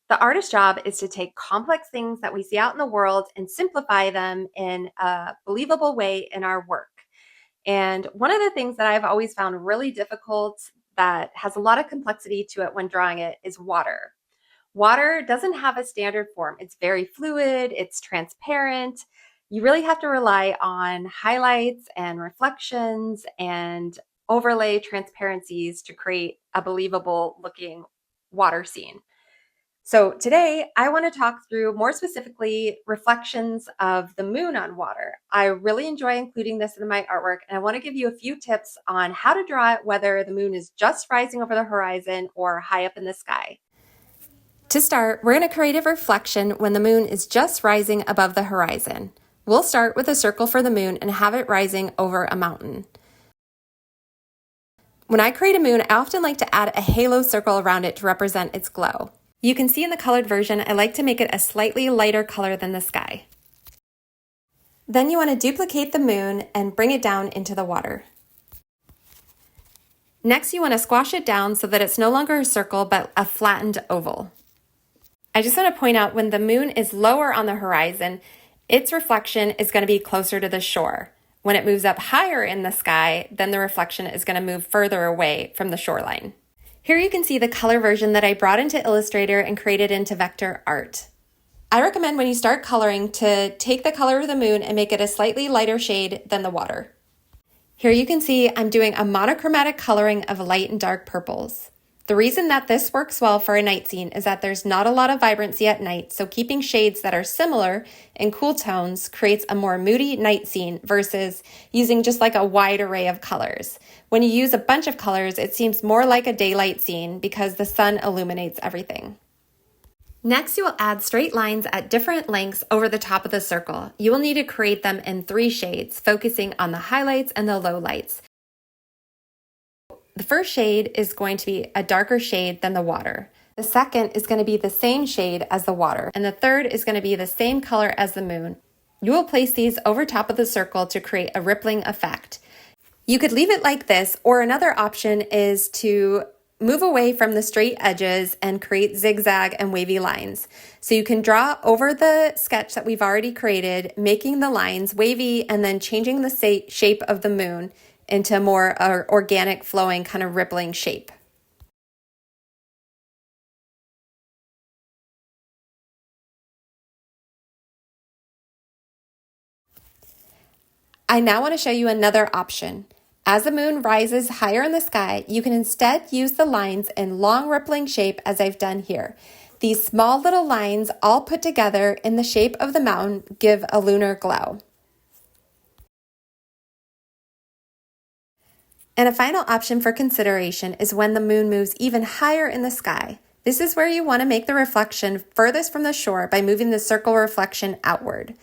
The artist's job is to take complex things that we see out in the world and simplify them in a believable way in our work. And one of the things that I've always found really difficult that has a lot of complexity to it when drawing it is water. Water doesn't have a standard form. It's very fluid, it's transparent. You really have to rely on highlights and reflections and overlay transparencies to create a believable looking water scene. So today I want to talk through more specifically reflections of the moon on water. I really enjoy including this in my artwork, and I want to give you a few tips on how to draw it whether the moon is just rising over the horizon or high up in the sky. To start, we're going to create a reflection when the moon is just rising above the horizon. We'll start with a circle for the moon and have it rising over a mountain. When I create a moon, I often like to add a halo circle around it to represent its glow. You can see in the colored version, I like to make it a slightly lighter color than the sky. Then you want to duplicate the moon and bring it down into the water. Next, you want to squash it down so that it's no longer a circle, but a flattened oval. I just want to point out when the moon is lower on the horizon, its reflection is going to be closer to the shore. When it moves up higher in the sky, then the reflection is going to move further away from the shoreline. Here you can see the color version that I brought into Illustrator and created into vector art. I recommend when you start coloring to take the color of the moon and make it a slightly lighter shade than the water. Here you can see I'm doing a monochromatic coloring of light and dark purples. The reason that this works well for a night scene is that there's not a lot of vibrancy at night, so keeping shades that are similar in cool tones creates a more moody night scene versus using just like a wide array of colors. When you use a bunch of colors, it seems more like a daylight scene because the sun illuminates everything. Next, you will add straight lines at different lengths over the top of the circle. You will need to create them in 3 shades, focusing on the highlights and the lowlights. The first shade is going to be a darker shade than the water. The second is going to be the same shade as the water. And the third is going to be the same color as the moon. You will place these over top of the circle to create a rippling effect. You could leave it like this, or another option is to move away from the straight edges and create zigzag and wavy lines. So you can draw over the sketch that we've already created, making the lines wavy and then changing the shape of the moon into a more organic, flowing, kind of rippling shape. I now want to show you another option. As the moon rises higher in the sky, you can instead use the lines in long rippling shape as I've done here. These small little lines all put together in the shape of the mountain give a lunar glow. And a final option for consideration is when the moon moves even higher in the sky. This is where you want to make the reflection furthest from the shore by moving the circle reflection outward.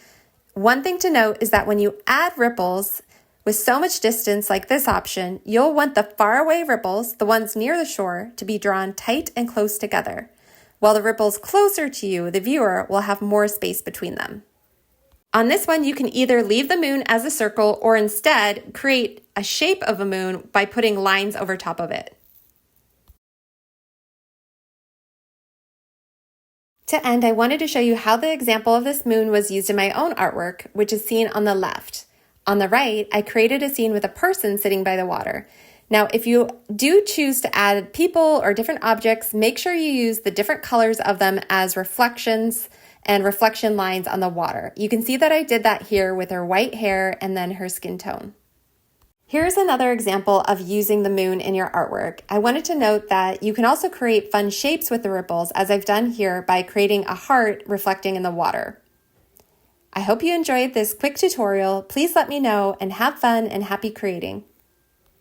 One thing to note is that when you add ripples with so much distance like this option, you'll want the faraway ripples, the ones near the shore, to be drawn tight and close together, while the ripples closer to you, the viewer, will have more space between them. On this one, you can either leave the moon as a circle or instead create a shape of a moon by putting lines over top of it. To end, I wanted to show you how the example of this moon was used in my own artwork, which is seen on the left. On the right, I created a scene with a person sitting by the water. Now, if you do choose to add people or different objects, make sure you use the different colors of them as reflections and reflection lines on the water. You can see that I did that here with her white hair and then her skin tone. Here's another example of using the moon in your artwork. I wanted to note that you can also create fun shapes with the ripples, as I've done here by creating a heart reflecting in the water. I hope you enjoyed this quick tutorial. Please let me know and have fun and happy creating.